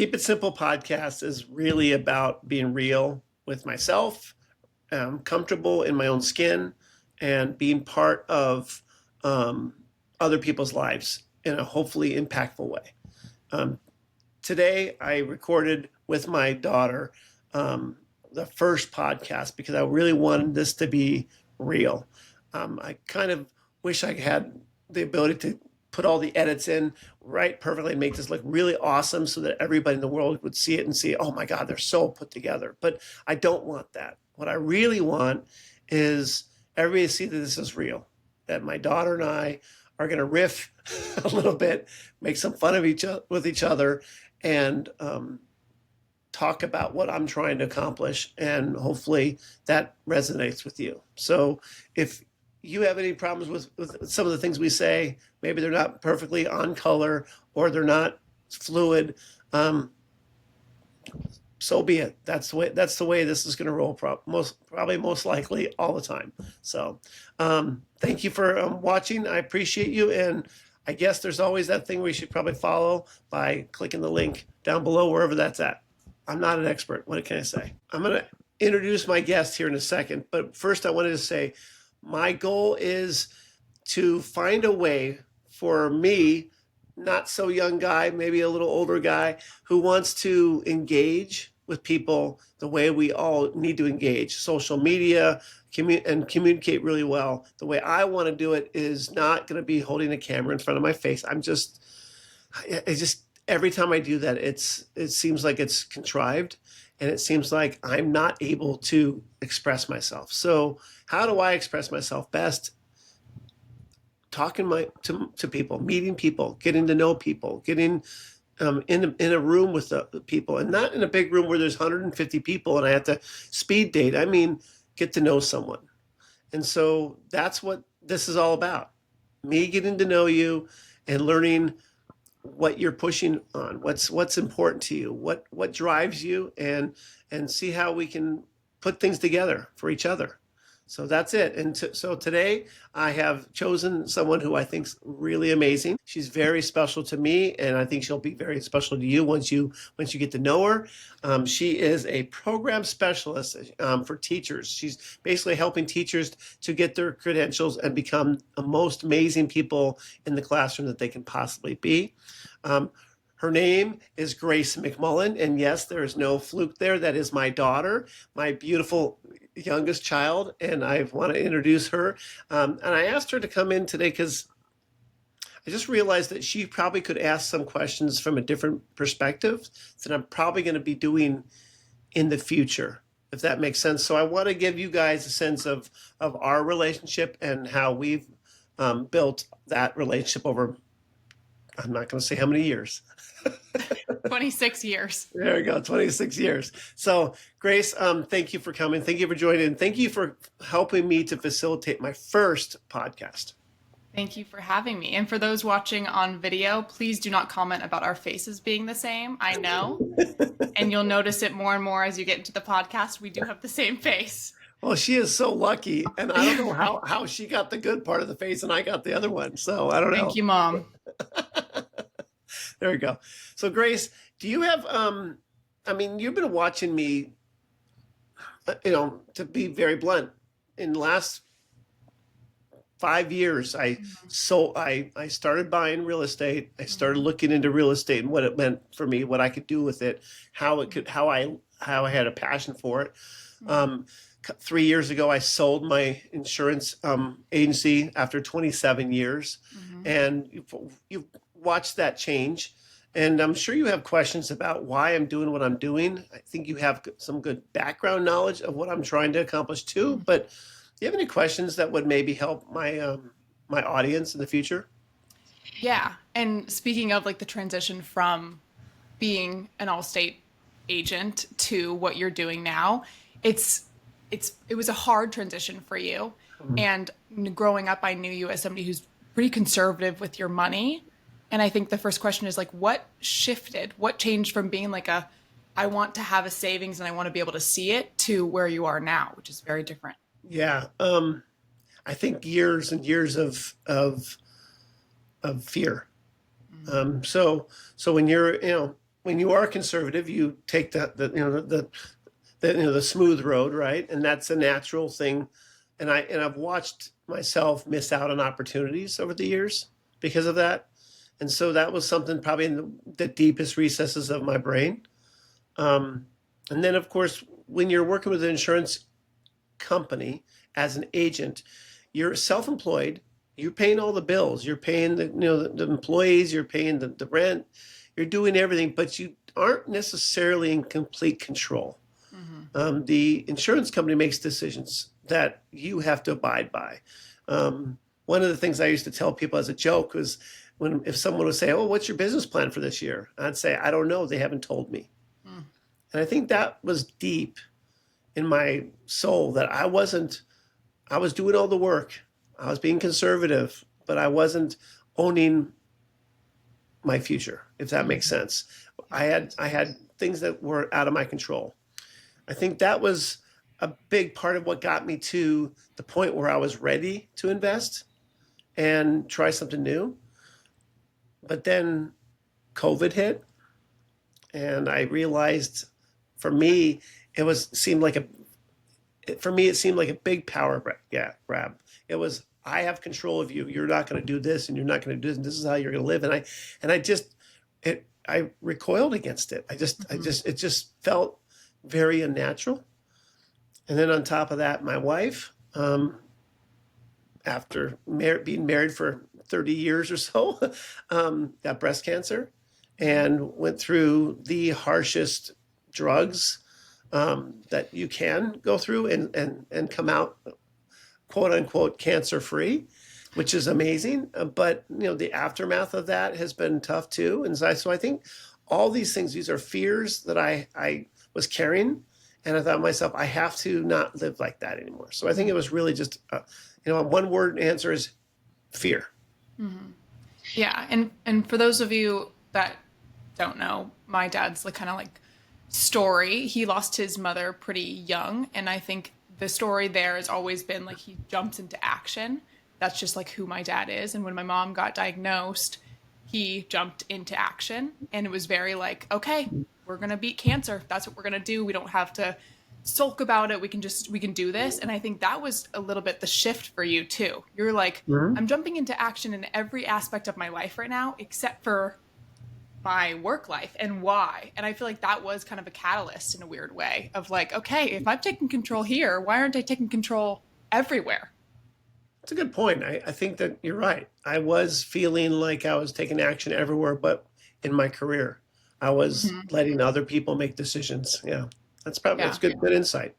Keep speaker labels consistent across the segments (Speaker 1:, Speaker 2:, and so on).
Speaker 1: Keep It Simple podcast is really about being real with myself, comfortable in my own skin, and being part of um, other people's lives in a hopefully impactful way. Um, Today, I recorded with my daughter the first podcast because I really wanted this to be real. I kind of wish I had the ability to put all the edits in right perfectly and make this look really awesome so that everybody in the world would see it and see, oh my God, they're so put together. But I don't want that. What I really want is everybody to see that this is real, that my daughter and I are going to riff a little bit, make some fun of each other, and talk about what I'm trying to accomplish, and hopefully that resonates with you. So if you have any problems with some of the things we say, maybe they're not perfectly on color or they're not fluid, so be it. That's the way this is going to roll. Most likely all the time. So thank you for watching. I appreciate you, and I guess there's always that thing we should probably follow by clicking the link down below wherever that's at. I'm not an expert. What can I say? I'm going to introduce my guest here in a second, but first I wanted to say my goal is to find a way for me, not so young guy, maybe a little older guy, who wants to engage with people the way we all need to engage, social media, and communicate really well. The way I want to do it is not going to be holding a camera in front of my face. Every time I do that, it seems like it's contrived, and it seems like I'm not able to express myself. So how do I express myself best? Talking to people, meeting people, getting to know people, getting in a room with the people, and not in a big room where there's 150 people and I have to speed date. I mean, get to know someone. And so that's what this is all about. Me getting to know you and learning what you're pushing on, what's important to you, what drives you, and see how we can put things together for each other. So that's it. And so today I have chosen someone who I think is really amazing. She's very special to me, and I think she'll be very special to you once you get to know her. She is a program specialist for teachers. She's basically helping teachers to get their credentials and become the most amazing people in the classroom that they can possibly be. Her name is Grace McMullen, and yes, there is no fluke there. That is my daughter, my beautiful youngest child, and I want to introduce her. And I asked her to come in today because I just realized that she probably could ask some questions from a different perspective that I'm probably going to be doing in the future, if that makes sense. So I want to give you guys a sense of our relationship and how we've built that relationship over, I'm not going to say how many years.
Speaker 2: 26 years.
Speaker 1: There we go, 26 years. So Grace, thank you for coming. Thank you for joining. And thank you for helping me to facilitate my first podcast.
Speaker 2: Thank you for having me. And for those watching on video, please do not comment about our faces being the same. I know. And you'll notice it more and more as you get into the podcast. We do have the same face.
Speaker 1: Well, she is so lucky. And I don't know how she got the good part of the face and I got the other one. So I don't know.
Speaker 2: Thank you, Mom.
Speaker 1: There we go. So Grace, do you have, you've been watching me, to be very blunt, in the last 5 years, I started buying real estate. I started looking into real estate and what it meant for me, what I could do with it, how I had a passion for it. 3 years ago, I sold my insurance agency after 27 years, and you've watched that change. And I'm sure you have questions about why I'm doing what I'm doing. I think you have some good background knowledge of what I'm trying to accomplish too. But do you have any questions that would maybe help my my audience in the future?
Speaker 2: Yeah. And speaking of like the transition from being an Allstate agent to what you're doing now, it was a hard transition for you. And growing up, I knew you as somebody who's pretty conservative with your money. And I think the first question is like, what shifted? What changed from being like I want to have a savings and I want to be able to see it to where you are now, which is very different.
Speaker 1: Yeah. I think years and years of fear. So when you're, when you are conservative, you take the smooth road, right? And that's a natural thing. And I've watched myself miss out on opportunities over the years because of that. And so that was something probably in the deepest recesses of my brain. Um, and then, of course, when you're working with an insurance company as an agent, you're self-employed. You're paying all the bills. You're paying the employees. You're paying the rent. You're doing everything, but you aren't necessarily in complete control.
Speaker 2: Hmm.
Speaker 1: The insurance company makes decisions that you have to abide by. One of the things I used to tell people as a joke was when if someone would say, "Oh, what's your business plan for this year?" I'd say, "I don't know. They haven't told me."
Speaker 2: Mm.
Speaker 1: And I think that was deep in my soul that I wasn't. I was doing all the work. I was being conservative, but I wasn't owning my future, if that makes
Speaker 2: Hmm.
Speaker 1: sense.
Speaker 2: Yeah.
Speaker 1: I had things that were out of my control. I think that was a big part of what got me to the point where I was ready to invest and try something new. But then COVID hit, and I realized for me, it was seemed like a for me it seemed like a big power grab. It was I have control of you. You're not going to do this, and you're not going to do this, and this is how you're going to live. And I just I recoiled against it.
Speaker 2: Hmm.
Speaker 1: It just felt very unnatural. And then on top of that, my wife, after being married for 30 years or so, got breast cancer and went through the harshest drugs that you can go through and come out quote unquote cancer free, which is amazing. But the aftermath of that has been tough too. And so I think all these things, these are fears that I was carrying. And I thought to myself, I have to not live like that anymore. So I think it was really just, a one word answer is fear.
Speaker 2: Hmm. Yeah, and for those of you that don't know, my dad's like kind of like story. He lost his mother pretty young, and I think the story there has always been like he jumps into action. That's just like who my dad is. And when my mom got diagnosed, he jumped into action, and it was very like, okay, we're gonna beat cancer. That's what we're gonna do. We don't have to sulk about it. We can do this. And I think that was a little bit the shift for you too. You're like,
Speaker 1: Mhm.
Speaker 2: I'm jumping into action in every aspect of my life right now, except for my work life and why. And I feel like that was kind of a catalyst in a weird way of like, okay, if I'm taking control here, why aren't I taking control everywhere?
Speaker 1: That's a good point. I think that you're right. I was feeling like I was taking action everywhere, but in my career, I was
Speaker 2: Hmm.
Speaker 1: letting other people make decisions. Yeah, that's
Speaker 2: Yeah.
Speaker 1: good insight.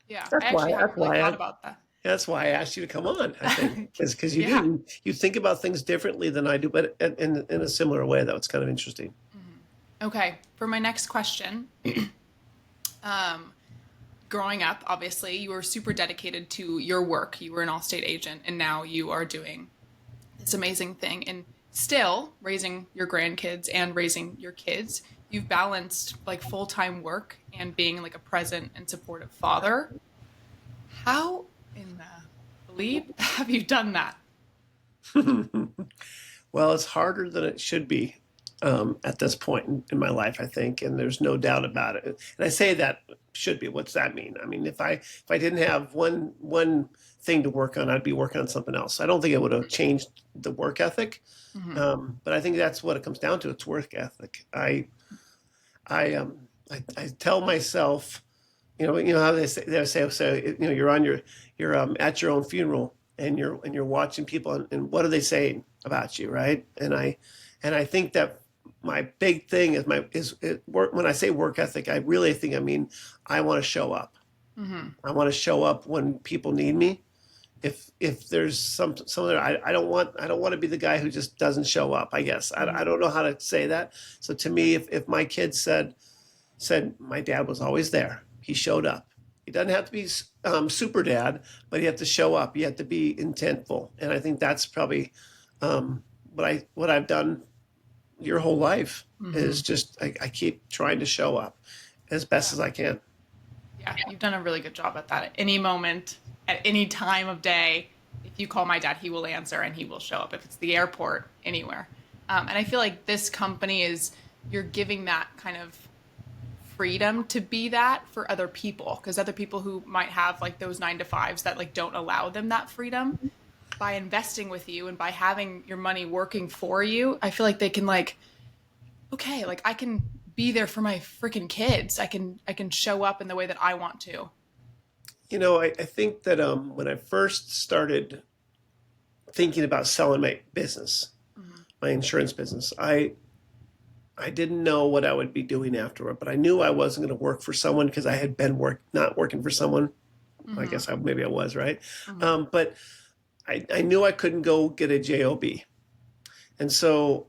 Speaker 2: Yeah. I
Speaker 1: That's why
Speaker 2: actually hadn't
Speaker 1: that's
Speaker 2: really
Speaker 1: why
Speaker 2: thought
Speaker 1: I
Speaker 2: about that.
Speaker 1: that's why I asked you to come on. I think because you do
Speaker 2: Yeah.
Speaker 1: you think about things differently than I do, but in a similar way. Though it's kind of interesting.
Speaker 2: Mhm. Okay. For my next question, um, growing up, obviously, you were super dedicated to your work. You were an Allstate agent, and now you are doing this amazing thing. And still raising your grandkids and raising your kids, you've balanced like full time work and being like a present and supportive father. How in the bleep have you done that?
Speaker 1: Well, it's harder than it should be at this point in my life, I think, and there's no doubt about it. And I say that should be. What's that mean? I mean, if I didn't have one thing to work on, I'd be working on something else. I don't think it would have changed the work ethic,
Speaker 2: Hmm.
Speaker 1: but I think that's what it comes down to. It's work ethic. I tell myself, how they say so. You're on you're at your own funeral and you're watching people and what are they saying about you, right? And I think that my big thing is work. When I say work ethic, I really think I mean I want to show up.
Speaker 2: Hmm.
Speaker 1: I want to show up when people need me. If there's some other, I don't want to be the guy who just doesn't show up. I guess I
Speaker 2: Hmm.
Speaker 1: don't know how to say that. So to me, if my kids said my dad was always there. He showed up. He doesn't have to be super dad, but he had to show up. You have to be intentful, and I think that's probably what I've done your whole life is
Speaker 2: Hmm.
Speaker 1: just I keep trying to show up as best
Speaker 2: Yeah.
Speaker 1: as I can.
Speaker 2: Yeah. You've done a really good job at that. At any moment, at any time of day, if you call my dad, he will answer and he will show up if it's the airport, anywhere. And I feel like this company is you're giving that kind of freedom to be that for other people, because other people who might have like those 9 to 5s that like don't allow them that freedom, by investing with you and by having your money working for you, I feel like they can like, okay, like I can be there for my freaking kids. I can show up in the way that I want to.
Speaker 1: I think that when I first started thinking about selling my business,
Speaker 2: Hmm.
Speaker 1: my insurance business, I didn't know what I would be doing afterward, but I knew I wasn't going to work for someone because I had been not working for someone. I
Speaker 2: Hmm.
Speaker 1: guess maybe I was, right.
Speaker 2: Hmm.
Speaker 1: But I knew I couldn't go get a job, and so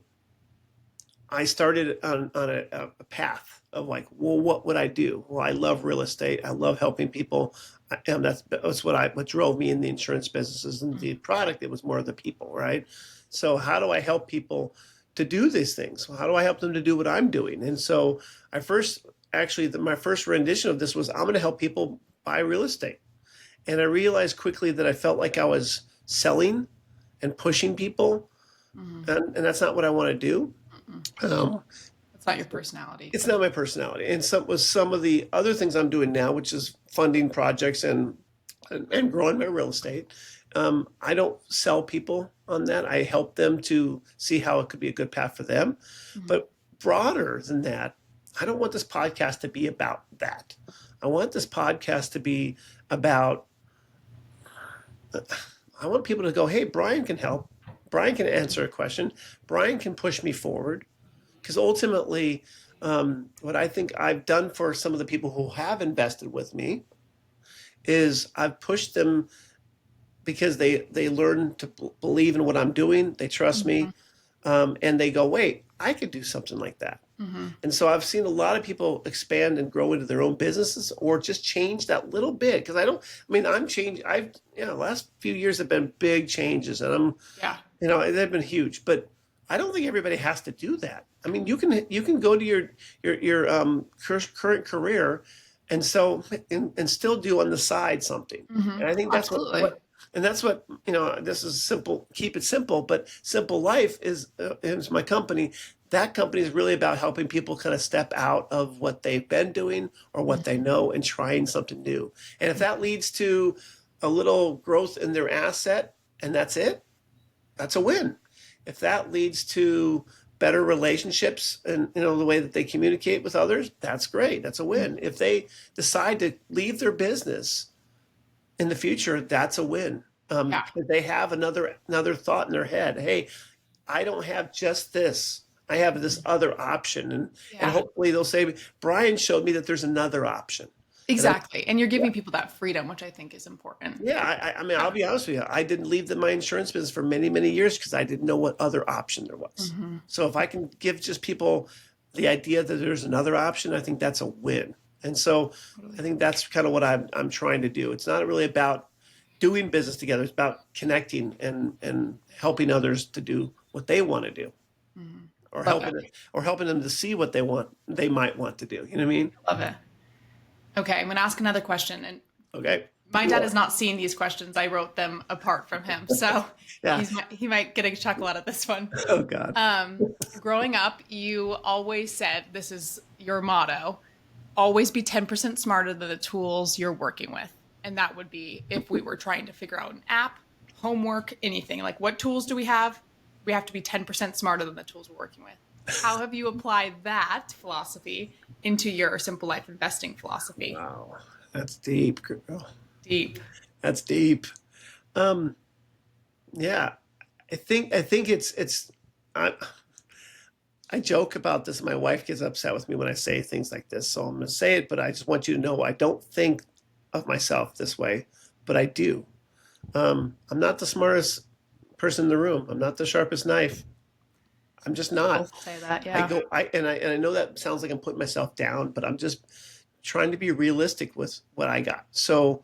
Speaker 1: I started on a path of like, well, what would I do? Well, I love real estate. I love helping people. And that's what drove me in the insurance businesses and the product. It was more of the people, right? So how do I help people to do these things? How do I help them to do what I'm doing? And so I first, actually, my first rendition of this was I'm going to help people buy real estate. And I realized quickly that I felt like I was selling and pushing people,
Speaker 2: Hmm.
Speaker 1: and that's not what I want to do.
Speaker 2: Hmm.
Speaker 1: Um,
Speaker 2: That's not your personality.
Speaker 1: it's not my personality. And some of the other things I'm doing now, which is funding projects and growing my real estate. I don't sell people on that. I help them to see how it could be a good path for them.
Speaker 2: Hmm.
Speaker 1: But broader than that, I don't want this podcast to be about that. I want this podcast to be about, I want people to go, hey, Brian can help. Brian can answer a question. Brian can push me forward. Because ultimately, what I think I've done for some of the people who have invested with me is I've pushed them because they learn to believe in what I'm doing. They trust
Speaker 2: Hmm.
Speaker 1: me, and they go, "Wait, I could do something like that."
Speaker 2: Hmm.
Speaker 1: And so I've seen a lot of people expand and grow into their own businesses, or just change that little bit. Because I don't. I mean, I'm changing. The last few years have been big changes, and
Speaker 2: Yeah.
Speaker 1: they've been huge. But I don't think everybody has to do that. I mean, you can go to your current career, and so and still do on the side something.
Speaker 2: Hmm.
Speaker 1: And I think that's
Speaker 2: Absolutely.
Speaker 1: that's what this is simple. Keep it simple, but Simple Life is my company. That company is really about helping people kind of step out of what they've been doing or what they know and trying something new. And if that leads to a little growth in their asset and that's it, that's a win. If that leads to better relationships and the way that they communicate with others, that's great. That's a win. If they decide to leave their business in the future, that's a win.
Speaker 2: Yeah.
Speaker 1: If they have another thought in their head, hey, I don't have just this. I have this other option, and
Speaker 2: Yeah.
Speaker 1: hopefully they'll say, Brian showed me that there's another option. And
Speaker 2: Exactly. And you're
Speaker 1: yeah,
Speaker 2: giving people that freedom, which I think is important.
Speaker 1: yeah. I mean, I'll
Speaker 2: Yeah.
Speaker 1: be honest with you. I didn't leave my insurance business for many, many years because I didn't know what other option there was.
Speaker 2: Hmm.
Speaker 1: So if I can give just people the idea that there's another option, I think that's a win. And so I
Speaker 2: Totally.
Speaker 1: think that's kind of what I'm trying to do. It's not really about doing business together. It's about connecting and helping others to do what they want to do,
Speaker 2: Hmm.
Speaker 1: or
Speaker 2: Love it.
Speaker 1: helping them to see what they might want to do. You know what I mean?
Speaker 2: Love it. Okay, I'm going to ask another question. And
Speaker 1: Okay.
Speaker 2: my dad
Speaker 1: Cool.
Speaker 2: has not seen these questions. I wrote them apart from him. So
Speaker 1: Yeah.
Speaker 2: he might get a chuckle out of this one.
Speaker 1: Oh God.
Speaker 2: Growing up, you always said this is your motto: always be 10% smarter than the tools you're working with. And that would be if we were trying to figure out an app, homework, anything. Like, what tools do we have? We have to be 10% smarter than the tools we're working with. How have you applied that philosophy into your Simple Life investing philosophy?
Speaker 1: Wow. That's deep, girl.
Speaker 2: Deep.
Speaker 1: That's deep. Um, yeah. I think it's I I joke about this. My wife gets upset with me when I say things like this, so I'm going to say it. But I just want you to know I don't think of myself this way, but I do. I'm not the smartest person in the room. I'm not the sharpest knife. I'm just
Speaker 2: People
Speaker 1: not.
Speaker 2: say that,
Speaker 1: I
Speaker 2: yeah.
Speaker 1: go. I know that sounds like I'm putting myself down, but I'm just trying to be realistic with what I got. So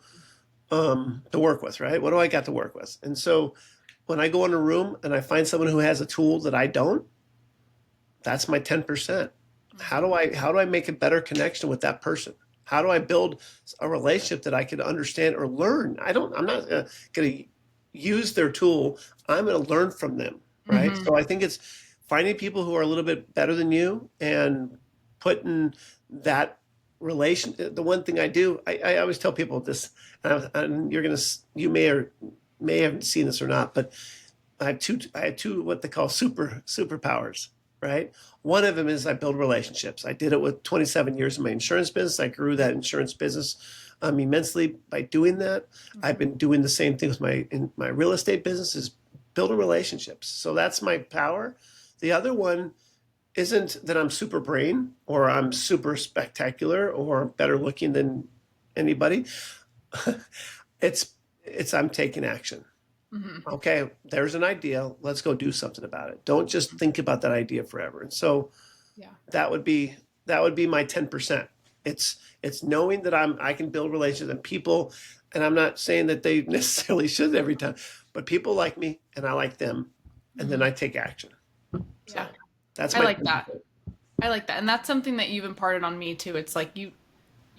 Speaker 1: to work with, right? What do I got to work with? And so when I go in a room and I find someone who has a tool that I don't, that's my 10%.
Speaker 2: Hmm.
Speaker 1: How do I make a better connection with that person? How do I build a relationship that I can understand or learn? I'm not going to use their tool. I'm going to learn from them, right?
Speaker 2: Hmm.
Speaker 1: So I think it's finding people who are a little bit better than you and putting that relation. The one thing I do, I always tell people this, and you may have seen this or not, but I have two what they call superpowers, right? One of them is I build relationships. I did it with 27 years in my insurance business. I grew that insurance business immensely by doing that. I've been doing the same thing with in my real estate business is building relationships. So that's my power. The other one isn't that I'm super brain or I'm super spectacular or better looking than anybody. it's I'm taking action. Okay, there's an idea. Let's go do something about it. Don't just think about that idea forever. And so
Speaker 2: Yeah.
Speaker 1: that would be my 10%. It's knowing that I can build relationships and people, and I'm not saying that they necessarily should every time, but people like me and I like them, and then I take action. So
Speaker 2: Yeah.
Speaker 1: that's
Speaker 2: I
Speaker 1: my
Speaker 2: like
Speaker 1: 10%.
Speaker 2: that. I like that. And that's something that you've imparted on me too. It's like you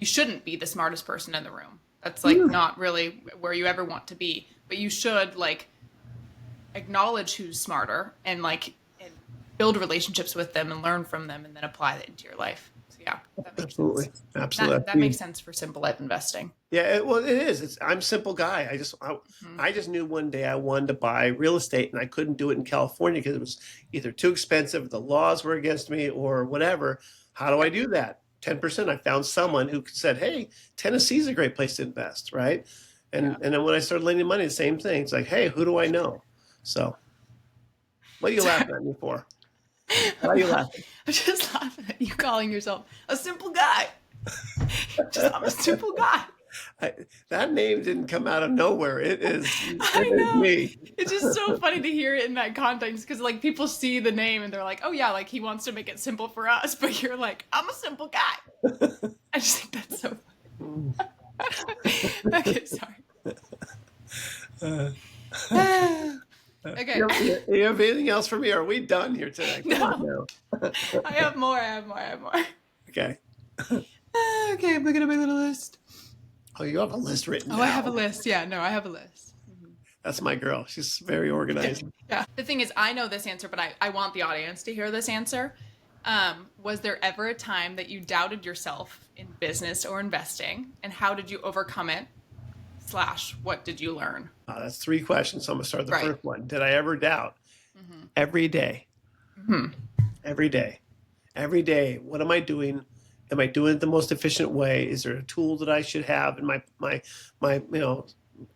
Speaker 2: shouldn't be the smartest person in the room. That's like not really where you ever want to be. But you should like acknowledge who's smarter and like and build relationships with them and learn from them and then apply that into your life. So yeah, that makes
Speaker 1: Absolutely,
Speaker 2: sense.
Speaker 1: absolutely.
Speaker 2: That makes sense for simple life investing.
Speaker 1: Yeah, well, it is. I'm a simple guy. I just knew one day I wanted to buy real estate, and I couldn't do it in California because it was either too expensive, the laws were against me, or whatever. How do I do that? 10%. I found someone who said, "Hey, Tennessee's a great place to invest," right? And then when I started lending money, the same thing. It's like, "Hey, who do I know?" So, what are you laughing at me for? Why are you laughing?
Speaker 2: I'm just laughing at you calling yourself a simple guy. I'm a simple guy.
Speaker 1: That name didn't come out of nowhere.
Speaker 2: I
Speaker 1: It is
Speaker 2: know.
Speaker 1: me.
Speaker 2: It's just so funny to hear it in that context because like people see the name and they're like, oh yeah, like he wants to make it simple for us, but you're like, I'm a simple guy. I just think that's so funny. Okay, sorry. Okay.
Speaker 1: You have anything else for me? Or are we done here today? Come on
Speaker 2: No,
Speaker 1: now.
Speaker 2: I have more. I have more.
Speaker 1: Okay.
Speaker 2: Okay, I'm looking at my little list.
Speaker 1: Oh, you have a list written
Speaker 2: Oh,
Speaker 1: down.
Speaker 2: I have a list. Yeah, no, I have a list.
Speaker 1: That's my girl. She's very organized.
Speaker 2: Yeah. The thing is, I know this answer, but I want the audience to hear this answer. Was there ever a time that you doubted yourself in business or investing, and how did you overcome it? / what did you learn?
Speaker 1: That's 3 questions. So I'm going to start the
Speaker 2: Right.
Speaker 1: first one. Did I ever doubt? Every day. Every day. Every day. What am I doing? Am I doing it the most efficient way? Is there a tool that I should have in my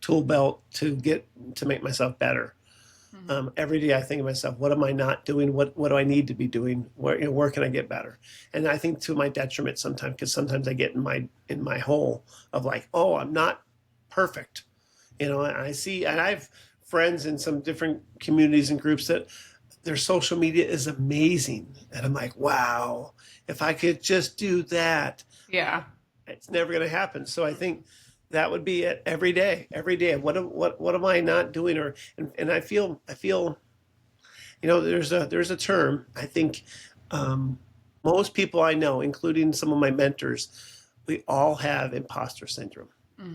Speaker 1: tool belt to make myself better? Every day I think to myself, what am I not doing? What do I need to be doing? Where can I get better? And I think to my detriment sometimes, because sometimes I get in my hole of like, oh, I'm not perfect. And I have friends in some different communities and groups that their social media is amazing. And I'm like, wow, if I could just do that,
Speaker 2: Yeah.
Speaker 1: it's never going to happen. So I think that would be it every day. What am I not doing? And I feel, there's a term, I think, most people I know, including some of my mentors, we all have imposter syndrome.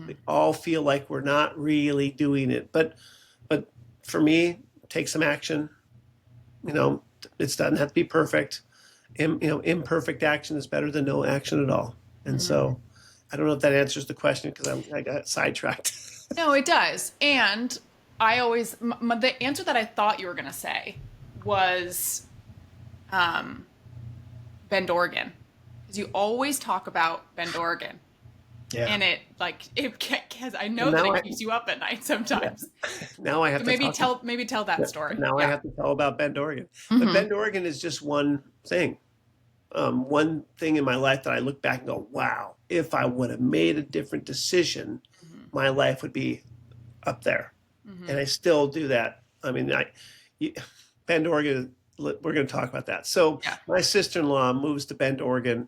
Speaker 1: We all feel like we're not really doing it, but for me, take some action. It doesn't have to be perfect. Imperfect action is better than no action at all. And so, I don't know if that answers the question because I got sidetracked.
Speaker 2: No, it does. And I always the answer that I thought you were gonna say was Bend, Oregon, because you always talk about Bend, Oregon.
Speaker 1: Yeah.
Speaker 2: And because I know that it keeps you up at night sometimes.
Speaker 1: Now I have
Speaker 2: So
Speaker 1: to
Speaker 2: maybe tell that story.
Speaker 1: Now I have to tell about Bend, Oregon. But Bend, Oregon is just one thing. One thing in my life that I look back and go, wow, if I would have made a different decision, my life would be up there. And I still do that. I mean, Bend, Oregon, we're going to talk about that. So my sister-in-law moves to Bend, Oregon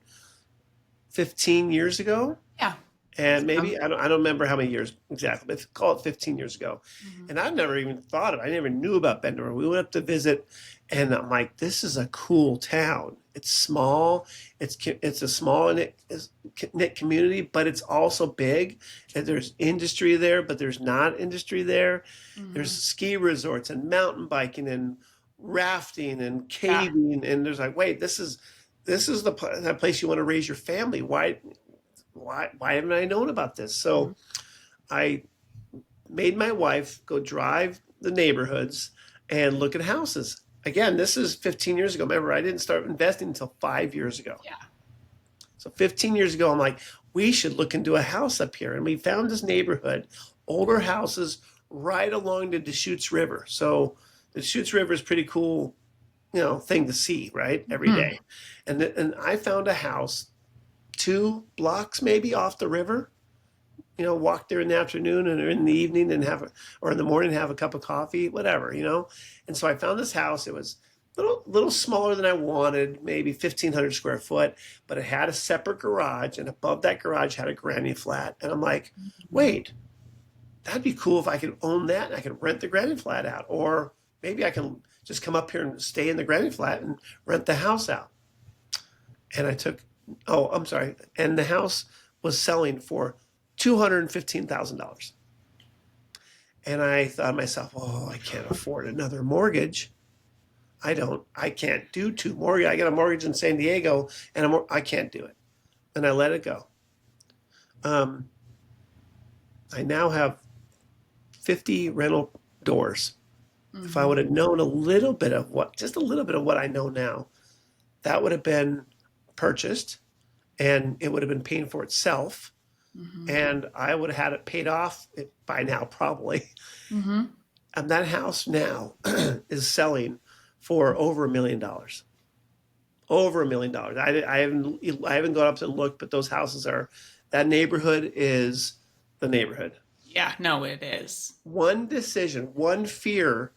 Speaker 1: 15 years ago.
Speaker 2: Yeah.
Speaker 1: And maybe, I don't remember how many years exactly, but call it 15 years ago. And I've never even thought of it. I never knew about Bend, Oregon. We went up to visit, and I'm like, this is a cool town. It's small. It's a small knit community, but it's also big. And there's industry there, but there's not industry there. There's ski resorts and mountain biking and rafting and
Speaker 2: Yeah.
Speaker 1: caving, and there's like, wait, this is that place you want to raise your family. Why haven't I known about this?
Speaker 2: Mhm.
Speaker 1: So I made my wife go drive the neighborhoods and look at houses. Again, this is 15 years ago. Remember, I didn't start investing until 5 years ago.
Speaker 2: Yeah.
Speaker 1: So 15 years ago, I'm like, we should look into a house up here. And we found this neighborhood, older houses right along the Deschutes River. So the Deschutes River is pretty cool, thing to see, right? Every
Speaker 2: Hmm.
Speaker 1: day. And I found a house 2 blocks maybe off the river. Walk there in the afternoon and or in the evening and or in the morning have a cup of coffee, whatever. And so I found this house. It was little smaller than I wanted, maybe 1,500 square foot, but it had a separate garage, and above that garage had a granny flat. And I'm like, wait, that'd be cool if I could own that and I could rent the granny flat out, or maybe I can just come up here and stay in the granny flat and rent the house out. And I took, oh, I'm sorry, and the house was selling for $215,000. And I thought to myself, oh, I can't afford another mortgage. I can't do two mortgage. I got a mortgage in San Diego, and I can't do it. And I let it go. Um, I now have 50 rental doors. If I
Speaker 2: Hmm.
Speaker 1: would have known just a little bit of what I know now, that would have been purchased, and it would have been paying for itself,
Speaker 2: Hmm.
Speaker 1: and I would have had it paid off by now, probably.
Speaker 2: Hmm.
Speaker 1: And that house now is selling for over $1 million. Over $1 million. I haven't gone up and looked, but those houses are, that neighborhood is the neighborhood.
Speaker 2: Yeah. No, it is.
Speaker 1: One decision, one fear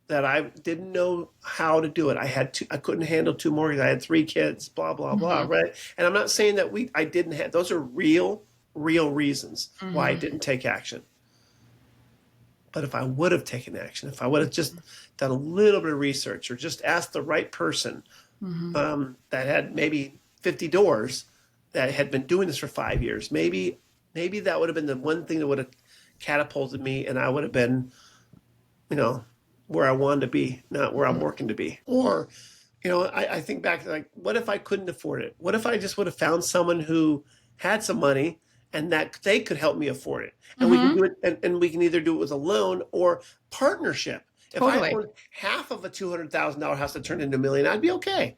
Speaker 1: that I didn't know how to do it. I couldn't handle 2 mortgages. I had 3 kids, blah, blah, blah,
Speaker 2: Hmm.
Speaker 1: right? And I'm not saying that I didn't have, those are real reasons why I
Speaker 2: Hmm.
Speaker 1: didn't take action. But if I would have taken action, if I would have just done a little bit of research or just asked the right person,
Speaker 2: Hmm.
Speaker 1: that had maybe 50 doors, that had been doing this for 5 years, maybe that would have been the one thing that would have catapulted me, and I would have been, you know, where I wanted to be, not where I'm working to be. Or, I think back, like, what if I couldn't afford it? What if I just would have found someone who had some money and that they could help me afford it? And we can
Speaker 2: Hmm.
Speaker 1: do it, and we can either do it with a loan or partnership. If I
Speaker 2: Totally.
Speaker 1: owned half of a $200,000 house that turned into $1 million, I'd be okay,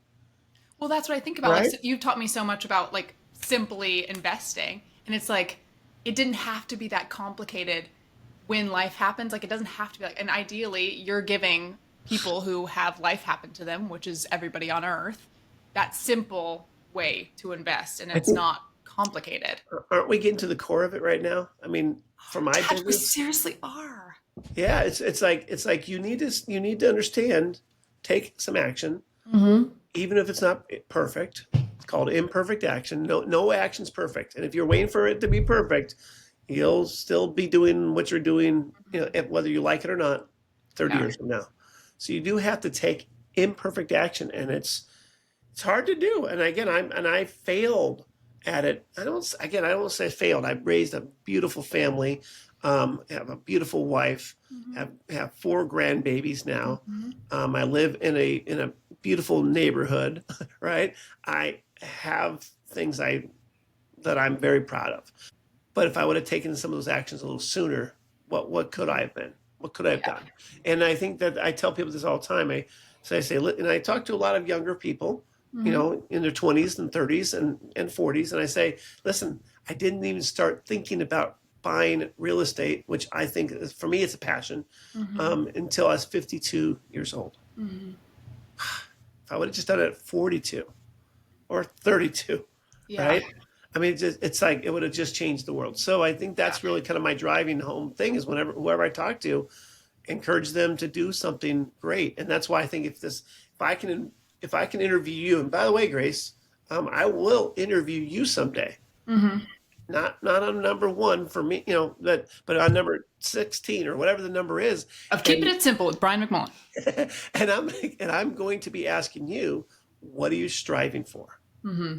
Speaker 2: Well, that's what I think about. Like,
Speaker 1: right?
Speaker 2: so you've taught me so much about like simply investing, and it's like it didn't have to be that complicated when life happens. Like, it doesn't have to be like, and ideally, you're giving people who have life happen to them, which is everybody on earth, that simple way to invest, and
Speaker 1: I
Speaker 2: it's
Speaker 1: think,
Speaker 2: not complicated.
Speaker 1: aren't we getting to the core of it right now? I mean, for my
Speaker 2: Dad, we
Speaker 1: business,
Speaker 2: seriously are.
Speaker 1: yeah, it's like you need to understand, take some action,
Speaker 2: Hmm.
Speaker 1: even if it's not perfect. It's called imperfect action. No action's perfect, and if you're waiting for it to be perfect, you'll still be doing what you're doing, whether you like it or not, 30
Speaker 2: Yeah.
Speaker 1: years from now. So you do have to take imperfect action, and it's hard to do. And again, I failed at it. I don't say failed. I've raised a beautiful family, have a beautiful wife,
Speaker 2: Hmm.
Speaker 1: have 4 grandbabies now.
Speaker 2: Hmm.
Speaker 1: I live in a beautiful neighborhood, right? I have things that I'm very proud of. But if I would have taken some of those actions a little sooner, what could I have been? What could I have
Speaker 2: Yeah.
Speaker 1: done? And I think that I tell people this all the time. And I talk to a lot of younger people,
Speaker 2: Hmm.
Speaker 1: in their 20s and 30s and 40s, and I say, listen, I didn't even start thinking about buying real estate, which I think for me it's a passion,
Speaker 2: Hmm.
Speaker 1: until I was 52 years old.
Speaker 2: Hmm.
Speaker 1: If I would have just done it at 42 or 32,
Speaker 2: Yeah.
Speaker 1: right? I mean, it's like it would have just changed the world. So I think
Speaker 2: Yeah.
Speaker 1: that's really kind of my driving home thing is whoever I talk to, encourage them to do something great. And that's why I think if I can, if I can interview you, and by the way, Grace, I will interview you someday.
Speaker 2: Hmm.
Speaker 1: Not on number one for me, but on number 16 or whatever the number is.
Speaker 2: Of keeping
Speaker 1: And
Speaker 2: it simple with Brian McMullen.
Speaker 1: and I'm going to be asking you, what are you striving for?
Speaker 2: Hmm.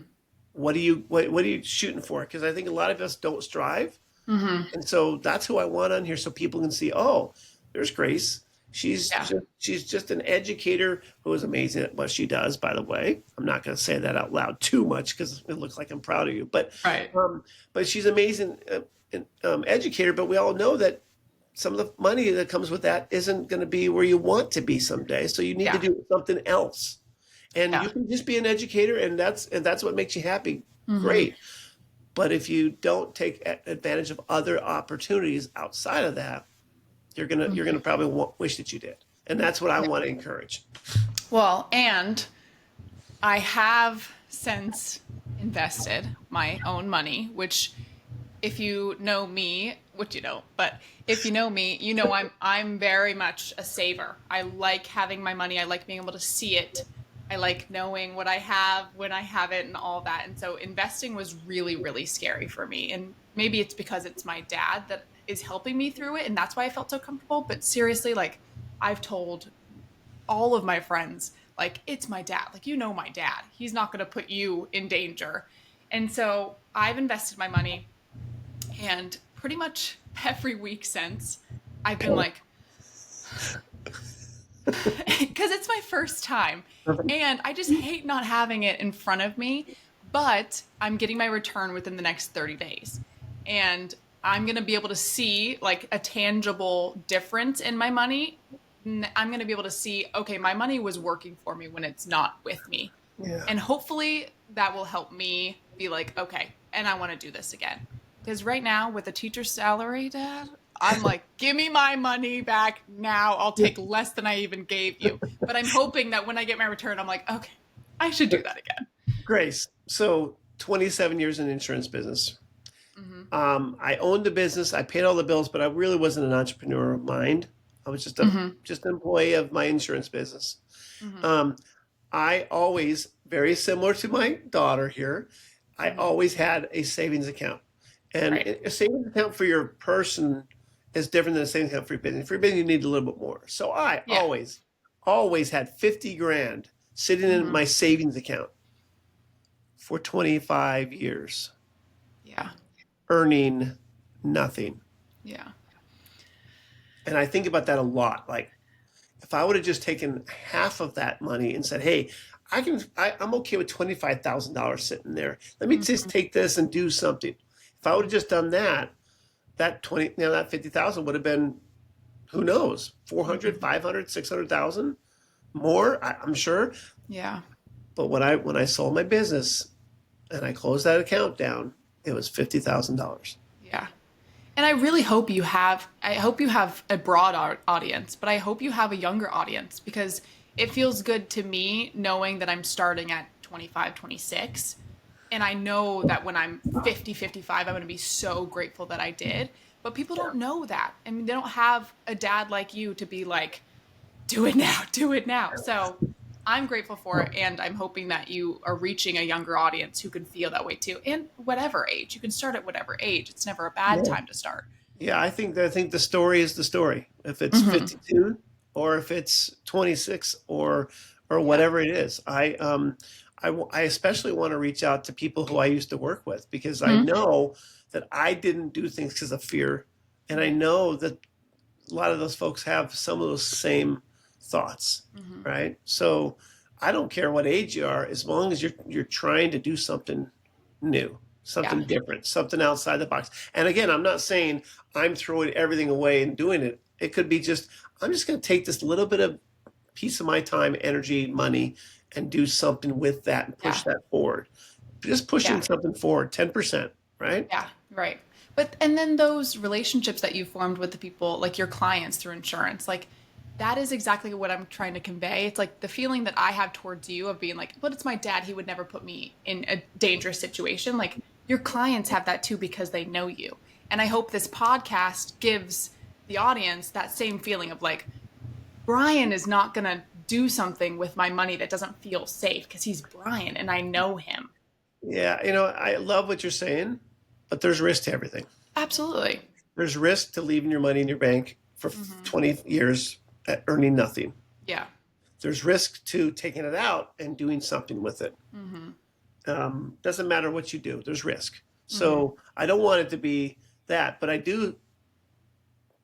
Speaker 1: What are you shooting for? Because I think a lot of us don't strive.
Speaker 2: Hmm.
Speaker 1: And so that's who I want on here so people can see, oh, there's Grace.
Speaker 2: Yeah.
Speaker 1: She's just an educator who is amazing at what she does. By the way, I'm not going to say that out loud too much because it looks like I'm proud of you.
Speaker 2: Right.
Speaker 1: Um, but she's amazing educator. But we all know that some of the money that comes with that isn't going to be where you want to be someday. So you need to
Speaker 2: Yeah.
Speaker 1: do something else. And
Speaker 2: Yeah.
Speaker 1: you can just be an educator, and that's what makes you happy.
Speaker 2: Hmm.
Speaker 1: Great. But if you don't take advantage of other opportunities outside of that, you're gonna probably wish that you did. And that's what I want to encourage.
Speaker 2: Well, and I have since invested my own money, which if you know me, which you don't, but if you know me, you know I'm very much a saver. I like having my money. I like being able to see it. I like knowing what I have when I have it and all that. And so investing was really, really scary for me. And maybe it's because it's my dad that is helping me through it, and that's why I felt so comfortable. But seriously, like I've told all of my friends, like, it's my dad. Like, you know, my dad. He's not going to put you in danger. And so I've invested my money, and pretty much every week since, I've been like, because it's my first time. And I just hate not having it in front of me. But I'm getting my return within the next 30 days. And I'm going to be able to see like a tangible difference in my money. I'm going to be able to see, okay, my money was working for me when it's not with me.
Speaker 1: Yeah.
Speaker 2: And hopefully that will help me be like, okay, and I want to do this again. Because right now, with a teacher's salary, Dad, I'm like, give me my money back now. I'll take less than I even gave you. But I'm hoping that when I get my return, I'm like, okay, I should do that again.
Speaker 1: Grace, so 27 years in the insurance business.
Speaker 2: Hmm.
Speaker 1: I owned the business. I paid all the bills, but I really wasn't an entrepreneur of mind. I was
Speaker 2: Hmm.
Speaker 1: just an employee of my insurance business.
Speaker 2: Hmm.
Speaker 1: Um, I always, very similar to my daughter here, I
Speaker 2: Hmm.
Speaker 1: always had a savings account. And
Speaker 2: Right.
Speaker 1: a savings account for your person is different than a savings account for your business. For your business, you need a little bit more. So I
Speaker 2: Yeah.
Speaker 1: always had 50 grand sitting in
Speaker 2: Hmm.
Speaker 1: my savings account for 25 years,
Speaker 2: Yeah.
Speaker 1: earning nothing.
Speaker 2: Yeah.
Speaker 1: And I think about that a lot. Like, if I would have just taken half of that money and said, "Hey, I'm okay with $25,000 sitting there. Let me just
Speaker 2: Hmm.
Speaker 1: take this and do something." If I would have just done that, that 50,000 would have been, who knows, 400,
Speaker 2: Hmm.
Speaker 1: 500, 600,000 more, I'm sure.
Speaker 2: Yeah.
Speaker 1: But when I sold my business and I closed that account down, it was $50,000.
Speaker 2: Yeah. And I really hope I hope you have a broad audience, but I hope you have a younger audience because it feels good to me knowing that I'm starting at 25, 26. And I know that when I'm 50, 55, I'm going to be so grateful that I did. But people don't know that. I mean, they don't have a dad like you to be like, do it now, do it now. So I'm grateful for it. And I'm hoping that you are reaching a younger audience who can feel that way too. And whatever age, you can start at whatever age. It's never a bad
Speaker 1: Yeah.
Speaker 2: time to start.
Speaker 1: Yeah, I think the story is the story. If it's
Speaker 2: Hmm.
Speaker 1: 52 or if it's 26 or
Speaker 2: Yeah.
Speaker 1: whatever it is. I especially want to reach out to people who I used to work with because I
Speaker 2: Hmm.
Speaker 1: know that I didn't do things because of fear, and I know that a lot of those folks have some of those same thoughts,
Speaker 2: Hmm.
Speaker 1: right? So I don't care what age you are, as long as you're trying to do something new,
Speaker 2: Yeah.
Speaker 1: something different, something outside the box. And again, I'm not saying I'm throwing everything away and doing it. It could be just I'm just going to take this little bit of piece of my time, energy, money, and do something with that and
Speaker 2: Yeah.
Speaker 1: push that forward. Just pushing
Speaker 2: Yeah.
Speaker 1: something forward, 10%, right?
Speaker 2: Yeah. Right. But, and then those relationships that you formed with the people, like your clients through insurance, like that is exactly what I'm trying to convey. It's like the feeling that I have towards you of being like, but it's my dad. He would never put me in a dangerous situation. Like your clients have that too because they know you. And I hope this podcast gives the audience that same feeling of like, Brian is not going to do something with my money that doesn't feel safe because he's Brian and I know him.
Speaker 1: Yeah, I love what you're saying, but there's risk to everything.
Speaker 2: Absolutely.
Speaker 1: There's risk to leaving your money in your bank for
Speaker 2: Hmm.
Speaker 1: 20 years at earning nothing.
Speaker 2: Yeah.
Speaker 1: There's risk to taking it out and doing something with it.
Speaker 2: Hmm.
Speaker 1: Doesn't matter what you do, there's risk.
Speaker 2: Hmm.
Speaker 1: So I don't want it to be that, but I do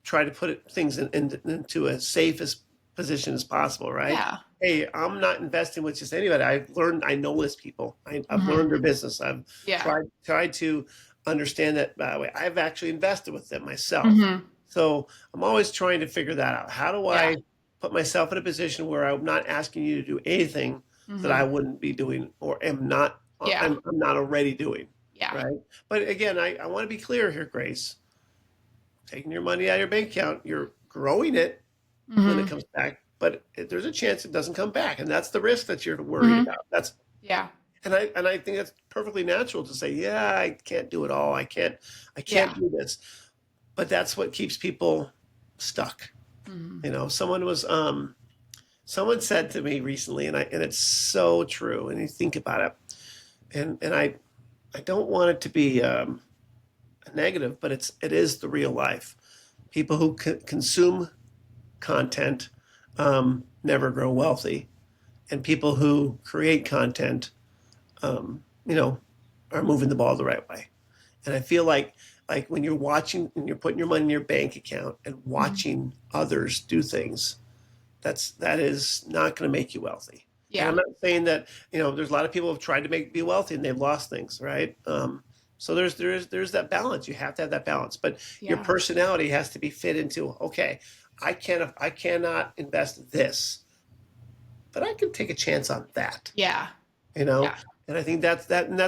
Speaker 1: try to put things into as safe as position as possible, right?
Speaker 2: Yeah.
Speaker 1: Hey, I'm not investing with just anybody. I've learned, I know this people. I've
Speaker 2: Hmm.
Speaker 1: learned their business. I've
Speaker 2: Yeah.
Speaker 1: tried to understand that way. I've actually invested with them myself.
Speaker 2: Hmm.
Speaker 1: So I'm always trying to figure that out. How do
Speaker 2: Yeah.
Speaker 1: I put myself in a position where I'm not asking you to do anything that
Speaker 2: Hmm.
Speaker 1: I wouldn't be doing or am not
Speaker 2: Yeah.
Speaker 1: I'm not already doing,
Speaker 2: Yeah.
Speaker 1: right? But again, I want to be clear here, Grace. Taking your money out of your bank account, you're growing it when it
Speaker 2: Hmm.
Speaker 1: comes back, but there's a chance it doesn't come back, and that's the risk that you're worried
Speaker 2: Hmm.
Speaker 1: about. That's
Speaker 2: Yeah.
Speaker 1: and I think that's perfectly natural to say, yeah, I can't do it all. I
Speaker 2: Yeah.
Speaker 1: can't do this. But that's what keeps people stuck.
Speaker 2: Hmm.
Speaker 1: Someone said to me recently, and it's so true. And you think about it, and I don't want it to be a negative, but it is the real life. People who consume content never grow wealthy, and people who create content, you know, are moving the ball the right way. And I feel like when you're watching and you're putting your money in your bank account and
Speaker 2: Hmm.
Speaker 1: watching others do things, that is not going to make you wealthy. And
Speaker 2: Yeah.
Speaker 1: I'm not saying that there's a lot of people who have tried to be wealthy and they've lost things, right? So there's that balance. You have to have that balance, but your
Speaker 2: Yeah.
Speaker 1: personality has to be fit into. Okay, I cannot invest this, but I can take a chance on that.
Speaker 2: Yeah.
Speaker 1: You know,
Speaker 2: Yeah.
Speaker 1: and I think that's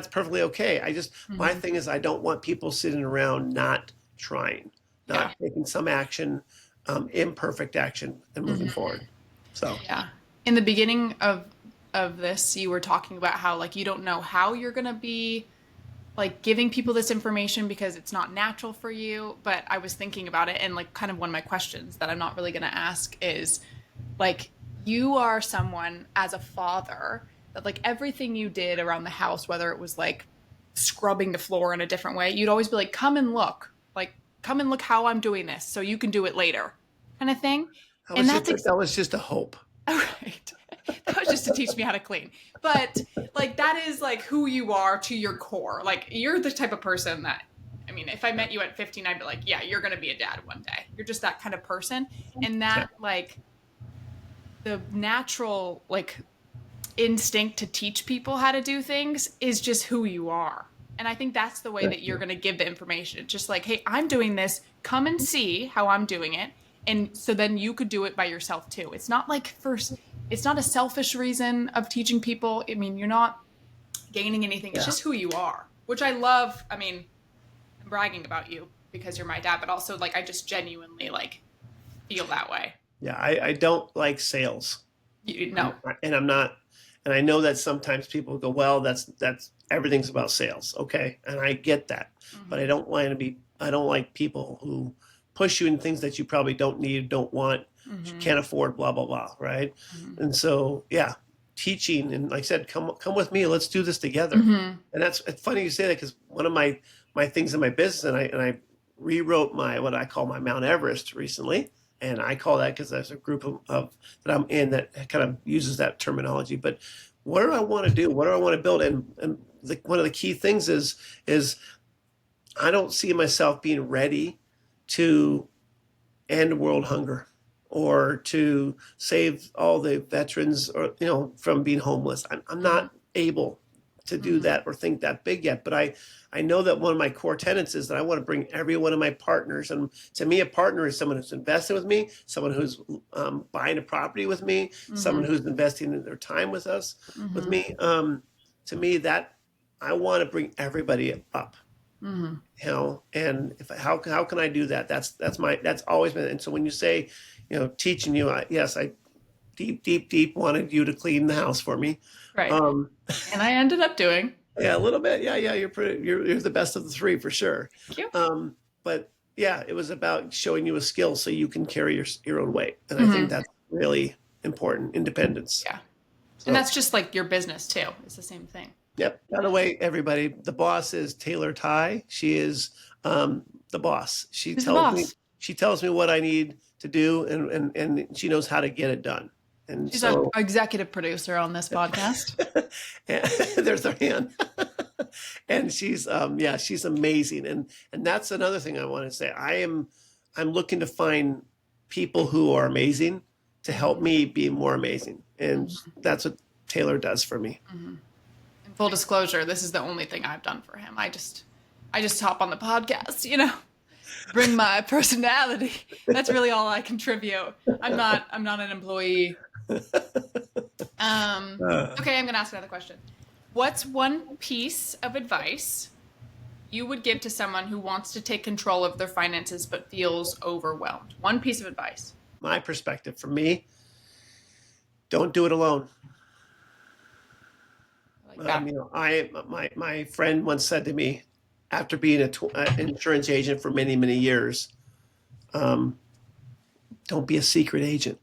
Speaker 1: perfectly okay. My
Speaker 2: Hmm.
Speaker 1: thing is I don't want people sitting around not trying,
Speaker 2: Yeah.
Speaker 1: not taking some action, imperfect action, and moving
Speaker 2: Hmm.
Speaker 1: forward. So.
Speaker 2: Yeah. In the beginning of this, you were talking about how like you don't know how you're gonna be like giving people this information because it's not natural for you. But I was thinking about it, and like kind of one of my questions that I'm not really gonna ask is like you are someone as a father that like everything you did around the house, whether it was like scrubbing the floor in a different way, you'd always be like come and look how I'm doing this so you can do it later kind of thing. And
Speaker 1: That was just a hope.
Speaker 2: right. That was just to teach me how to clean. But like that is like who you are to your core. Like you're the type of person that I mean, if I met you at 15, I'd be like, yeah, you're going to be a dad one day. You're just that kind of person. And
Speaker 1: Yeah.
Speaker 2: that like the natural like instinct to teach people how to do things is just who you are. And I think that's the way
Speaker 1: Thank
Speaker 2: that you're
Speaker 1: you.
Speaker 2: going to give the information. It's just like, hey, I'm doing this. Come and see how I'm doing it. And so then you could do it by yourself too. It's not like first, it's not a selfish reason of teaching people. I mean, you're not gaining anything. It's
Speaker 1: Yeah.
Speaker 2: just who you are, which I love. I mean, I'm bragging about you because you're my dad, but also like I just genuinely like feel that way.
Speaker 1: Yeah. I don't like sales.
Speaker 2: You know.
Speaker 1: I'm, and I'm not, and I know that sometimes people go, well, that's everything's about sales. Okay. And I get that, but
Speaker 2: Mm-hmm.
Speaker 1: I don't like people who push you in things that you probably don't need, don't want,
Speaker 2: Mm-hmm.
Speaker 1: can't afford, blah, blah, blah. Right.
Speaker 2: Mm-hmm.
Speaker 1: And so, yeah, teaching. And like I said, come with me. Let's do this together.
Speaker 2: Mm-hmm.
Speaker 1: And it's funny you say that because one of my things in my business, and I rewrote what I call my Mount Everest recently. And I call that because there's a group of that I'm in that kind of uses that terminology. But what do I want to do? What do I want to build? And one of the key things is I don't see myself being ready to end world hunger or to save all the veterans or from being homeless. I'm
Speaker 2: Mm-hmm.
Speaker 1: not able to do
Speaker 2: Mm-hmm.
Speaker 1: that or think that big yet, but I know that one of my core tenets is that I want to bring every one of my partners, and to me a partner is someone who's invested with me, someone who's buying a property with me, someone
Speaker 2: Mm-hmm.
Speaker 1: who's investing in their time with
Speaker 2: Mm-hmm.
Speaker 1: me. To me, that I want to bring everybody up,
Speaker 2: Mm-hmm.
Speaker 1: and if how can I do that? That's always been. And so when you say teaching you, yes, I deep wanted you to clean the house for me.
Speaker 2: Right.
Speaker 1: um
Speaker 2: And I ended up doing.
Speaker 1: yeah, a little bit. Yeah, you're the best of the three for sure.
Speaker 2: Thank you.
Speaker 1: But yeah, it was about showing you a skill so you can carry your own weight, and I think
Speaker 2: Hmm.
Speaker 1: that's really important. Independence.
Speaker 2: Yeah. And
Speaker 1: So
Speaker 2: that's just like your business too. It's the same thing.
Speaker 1: yep. By the way, everybody, the boss is Taylor Ty. She is the boss.
Speaker 2: Who's the boss?
Speaker 1: She tells me what I need to do, and she knows how to get it done. And
Speaker 2: She's our
Speaker 1: so
Speaker 2: executive producer on this podcast.
Speaker 1: there's her hand. And she's yeah, she's amazing. And that's another thing I want to say. I am I'm looking to find people who are amazing to help me be more amazing. And that's what Taylor does for me.
Speaker 2: In full disclosure, this is the only thing I've done for him. I just hop on the podcast, bring my personality. That's really all I contribute. I'm not an employee. Okay, I'm gonna ask another question. What's one piece of advice you would give to someone who wants to take control of their finances but feels overwhelmed? One piece of advice.
Speaker 1: My perspective for me, don't do it alone.
Speaker 2: I like that.
Speaker 1: My friend once said to me, after being an insurance agent for many many years, um, don't be a secret agent.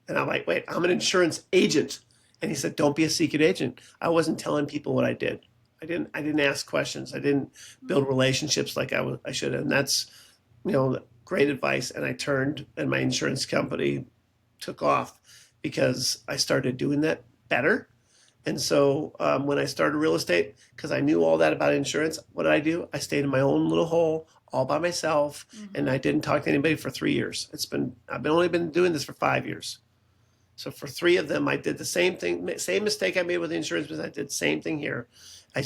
Speaker 1: And I'm like, wait, I'm an insurance agent. And he said, don't be a secret agent. I wasn't telling people what I did. I didn't ask questions. I didn't build relationships like I should have. And that's, great advice. And I turned, and my insurance company took off because I started doing that better. And so when I started real estate, because I knew all that about insurance, what did I do? I stayed in my own little hole all by myself, and I didn't talk to anybody for 3 years. I've only been doing this for 5 years. So for 3 of them, I did the same thing, same mistake I made with the insurance business. I did the same thing here. I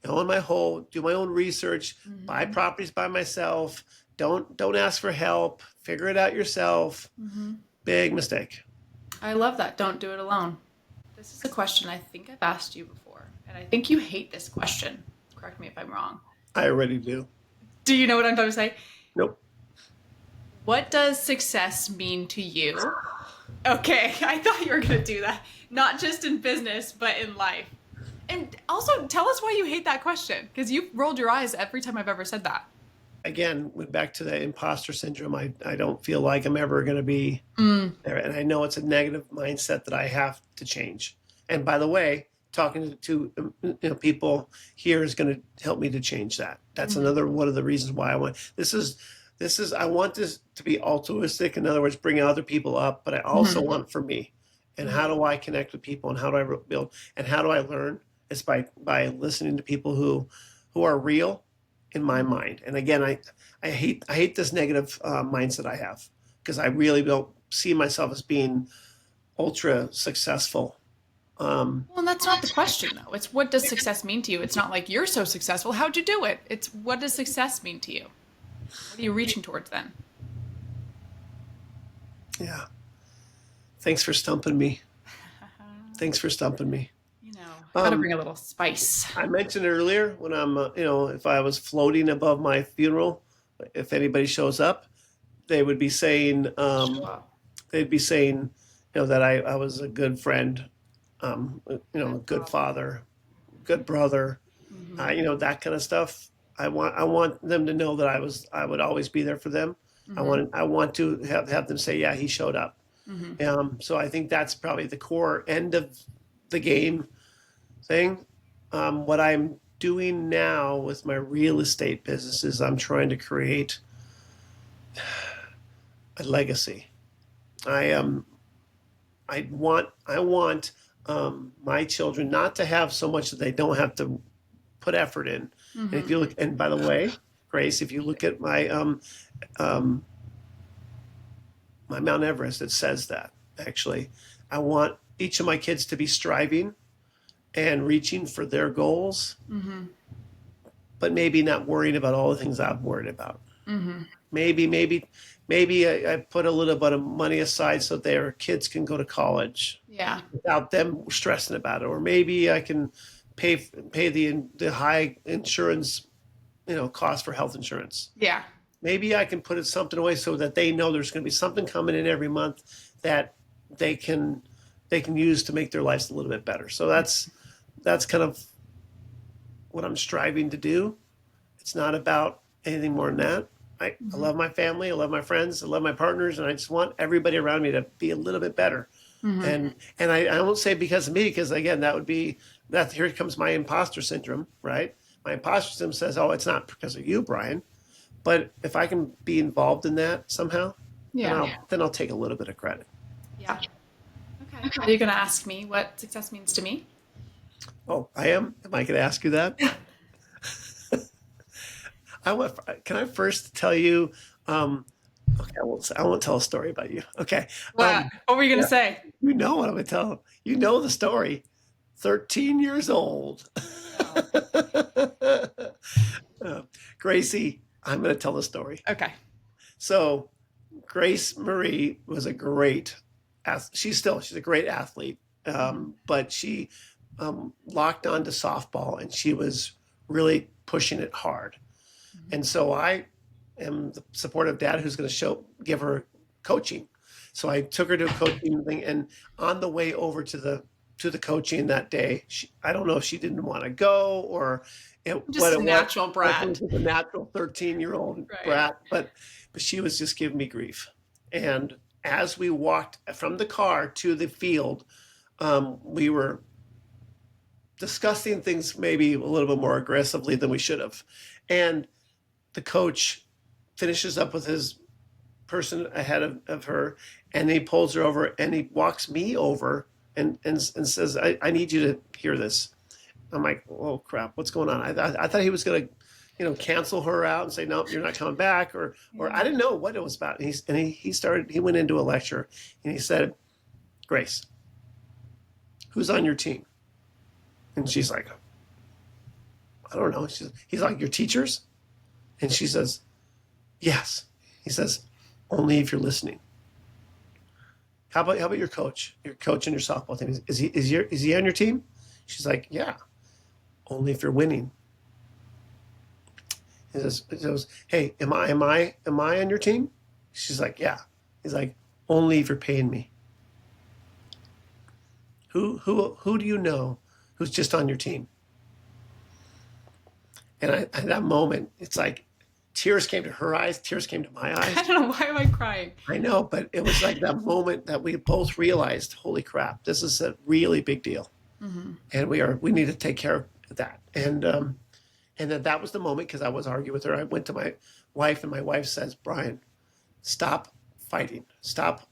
Speaker 1: go in my hole, do my own research, buy properties by myself. Don't ask for help. Figure it out yourself. Big mistake.
Speaker 2: I love that. Don't do it alone. This is a question I think I've asked you before, and I think you hate this question. Correct me if I'm wrong.
Speaker 1: I already do.
Speaker 2: Do you know what I'm trying to say?
Speaker 1: Nope.
Speaker 2: What does success mean to you? Okay, I thought you were going to do that. Not just in business, but in life. And also, tell us why you hate that question, because you've rolled your eyes every time I've ever said that.
Speaker 1: Again, went back to the imposter syndrome. I don't feel like I'm ever going to be there. And I know it's a negative mindset that I have to change. And by the way, talking to people here is going to help me to change that. That's another one of the reasons why I want I want this to be altruistic. In other words, bring other people up, but I also want for me. And how do I connect with people, and how do I build, and how do I learn? It's by listening to people who are real in my mind. And again, I hate this negative mindset I have, because I really don't see myself as being ultra successful.
Speaker 2: Well, and that's not the question, though. It's what does success mean to you? It's not like you're so successful. How'd you do it? It's what does success mean to you? What are you reaching towards then?
Speaker 1: Yeah. Thanks for stumping me. Thanks for stumping me.
Speaker 2: Gotta bring a little spice.
Speaker 1: I mentioned earlier when I'm, if I was floating above my funeral, if anybody shows up, they would be saying, that I was a good friend, a good father, good brother, that kind of stuff. I want them to know that I would always be there for them. I want to have them say, yeah, he showed up. So I think that's probably the core end of the game thing. What I'm doing now with my real estate business is I'm trying to create a legacy. I want my children not to have so much that they don't have to put effort in. And if you look, and by the way, Grace, if you look at my my Mount Everest, it says that actually. I want each of my kids to be striving and reaching for their goals, but maybe not worrying about all the things I've worried about. Maybe I put a little bit of money aside so their kids can go to college, without them stressing about it. Or maybe I can pay the high insurance, cost for health insurance.
Speaker 2: Yeah.
Speaker 1: Maybe I can put something away so that they know there's going to be something coming in every month that they can use to make their lives a little bit better. So that's kind of what I'm striving to do. It's not about anything more than that. I love my family. I love my friends. I love my partners. And I just want everybody around me to be a little bit better. And I won't say because of me, because again, here comes my imposter syndrome, right? My imposter syndrome says, oh, it's not because of you, Brian. But if I can be involved in that somehow, then I'll take a little bit of credit.
Speaker 2: Yeah. Okay. Are you going to ask me what success means to me?
Speaker 1: Oh, I am? Am I going to ask you that? Can I first tell you I won't tell a story about you. Okay.
Speaker 2: What were you gonna
Speaker 1: Yeah,
Speaker 2: say?
Speaker 1: you know what I'm going to tell. You know the story. 13 years old.
Speaker 2: Oh,
Speaker 1: Uh, Gracie, I'm going to tell the story.
Speaker 2: okay.
Speaker 1: So Grace Marie was a great, she's a great athlete,
Speaker 2: Mhm.
Speaker 1: but she locked on to softball and she was really pushing it hard.
Speaker 2: Mhm.
Speaker 1: And so I am the supportive dad who's going to give her coaching. So I took her to a coaching thing, and on the way over to the coaching that day, I don't know if she didn't want to go or what
Speaker 2: Just
Speaker 1: it
Speaker 2: a
Speaker 1: was.
Speaker 2: natural
Speaker 1: Like it was
Speaker 2: brat.
Speaker 1: just a natural 13-year-old
Speaker 2: Right.
Speaker 1: brat, but she was just giving me grief. And as we walked from the car to the field, we were discussing things maybe a little bit more aggressively than we should have. And the coach finishes up with his person ahead of her, and he pulls her over and he walks me over and says, I need you to hear this. I'm like, oh crap, what's going on? I thought he was going to, cancel her out and say, nope, you're not coming back. Or
Speaker 2: Yeah.
Speaker 1: I didn't know what it was about. He went into a lecture and he said, Grace, who's on your team? And she's like, I don't know. He's like, your teachers? And she says, yes. He says, only if you're listening. How about your coach? Your coach and your softball team. Is he on your team? She's like, yeah. Only if you're winning. He says, hey, am I on your team? She's like, yeah. He's like, only if you're paying me. Who do you know who's just on your team? And at that moment, it's like tears came to her eyes, tears came to my
Speaker 2: I
Speaker 1: eyes.
Speaker 2: don't know why am I crying.
Speaker 1: I know, but it was like that moment that we both realized, holy crap, this is a really big deal,
Speaker 2: Hmm.
Speaker 1: and we need to take care of that. And then that was the moment because I was arguing with her. I went to my wife, and my wife says, Brian, stop fighting, stop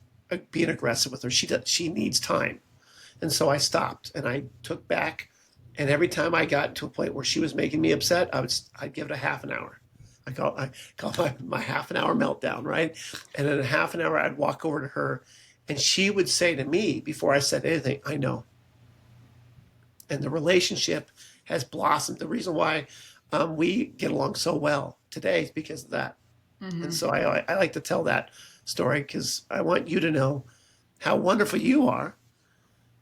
Speaker 1: being aggressive with her. She needs time. And so I stopped and I took back. And every time I got to a point where she was making me upset, I'd give it a half an hour. I call my half an hour meltdown, right? And in a half an hour, I'd walk over to her, and she would say to me before I said anything, "I know." And the relationship has blossomed. The reason why we get along so well today is because of that. And
Speaker 2: Hmm.
Speaker 1: so I like to tell that story because I want you to know how wonderful you are.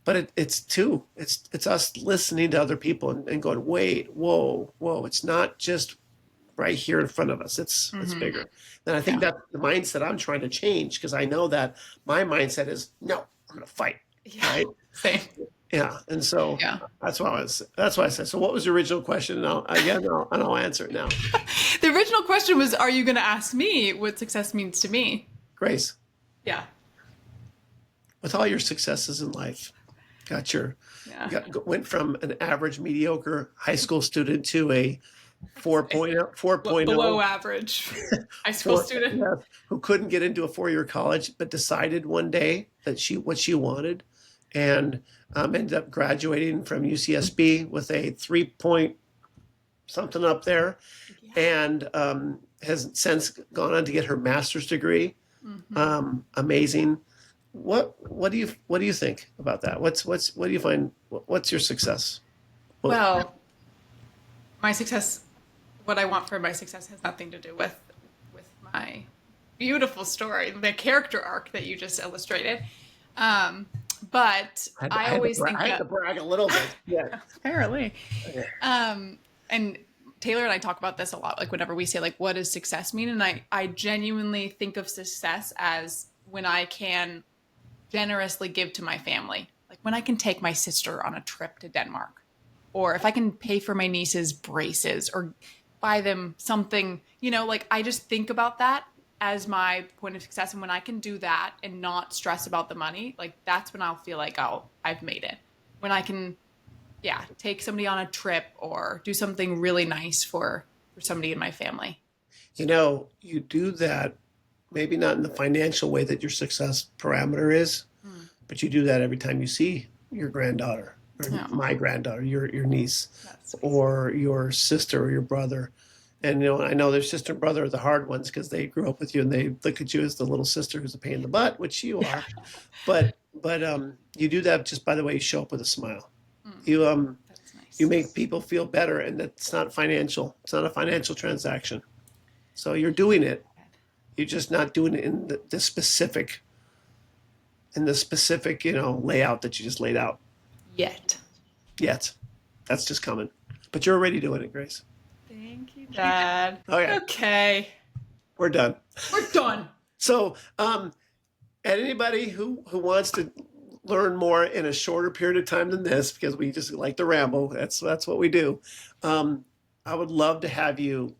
Speaker 1: But it's us listening to other people and going, wait, whoa, whoa. It's not just right here in front of us. It's
Speaker 2: Hmm.
Speaker 1: bigger. And I think
Speaker 2: Yeah.
Speaker 1: that's the mindset I'm trying to change because I know that my mindset is no, I'm going to fight,
Speaker 2: Yeah.
Speaker 1: right?
Speaker 2: Same.
Speaker 1: Yeah, and so
Speaker 2: Yeah.
Speaker 1: that's why I said. So what was the original question? And I'll answer it now.
Speaker 2: The original question was, are you going to ask me what success means to me?
Speaker 1: Grace,
Speaker 2: Yeah.
Speaker 1: with all your successes in life, got your
Speaker 2: Yeah.
Speaker 1: went from an average mediocre high school student to a 4.0
Speaker 2: Below
Speaker 1: 4.0
Speaker 2: average high school
Speaker 1: four,
Speaker 2: student.
Speaker 1: yeah, who couldn't get into a 4-year college, but decided one day that what she wanted, and ended up graduating from UCSB with a 3 point something up there,
Speaker 2: Yeah.
Speaker 1: and has since gone on to get her master's degree.
Speaker 2: Hmm.
Speaker 1: Amazing. What do you think about that? What do you find? What's your success? Well,
Speaker 2: Well, my success, what I want for my success has nothing to do with my beautiful story, the character arc that you just illustrated. Um, but
Speaker 1: I had, to,
Speaker 2: I
Speaker 1: I, had to
Speaker 2: always
Speaker 1: bra-
Speaker 2: think
Speaker 1: I had to
Speaker 2: that
Speaker 1: brag a little bit. Yeah.
Speaker 2: apparently,
Speaker 1: Okay.
Speaker 2: and Taylor and I talk about this a lot. Like whenever we say like, what does success mean? And I genuinely think of success as when I can generously give to my family. Like when I can take my sister on a trip to Denmark, or if I can pay for my niece's braces or buy them something, like I just think about that as my point of success. And when I can do that and not stress about the money, like that's when I'll feel like I've made it. When I can, yeah, take somebody on a trip or do something really nice for somebody in my family.
Speaker 1: You do that maybe not in the financial way that your success parameter is,
Speaker 2: Mm.
Speaker 1: but you do that every time you see your granddaughter or
Speaker 2: Yeah,
Speaker 1: my granddaughter, your niece,
Speaker 2: that's sweet.
Speaker 1: or your sister or your brother. And I know their sister and brother are the hard ones because they grew up with you and they look at you as the little sister who's a pain in the butt, which you are. But you do that just by the way you show up with a smile. You
Speaker 2: That's
Speaker 1: you
Speaker 2: nice.
Speaker 1: make people feel better, and that's not financial. It's not a financial transaction. So you're doing it. You're just not doing it in the specific layout that you just laid out
Speaker 2: Yet.
Speaker 1: yet. That's just coming. But you're already doing it, Grace.
Speaker 2: Thank you, Dad.
Speaker 1: Okay,
Speaker 2: Okay.
Speaker 1: we're done.
Speaker 2: We're done.
Speaker 1: So, and anybody who wants to learn more in a shorter period of time than this, because we just like to ramble, that's what we do. I would love to have you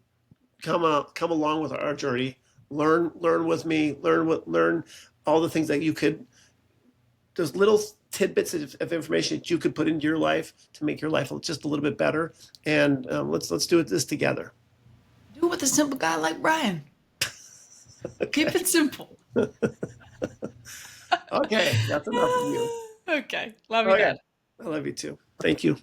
Speaker 1: come along with our journey, learn with me, learn all the things that you could, those little tidbits of information that you could put into your life to make your life just a little bit better. And let's do this together.
Speaker 2: Do it with a simple guy like Brian. Keep it simple.
Speaker 1: Okay, that's enough of you.
Speaker 2: Okay. Love you,
Speaker 1: Okay,
Speaker 2: Dad.
Speaker 1: I love you too. Thank you.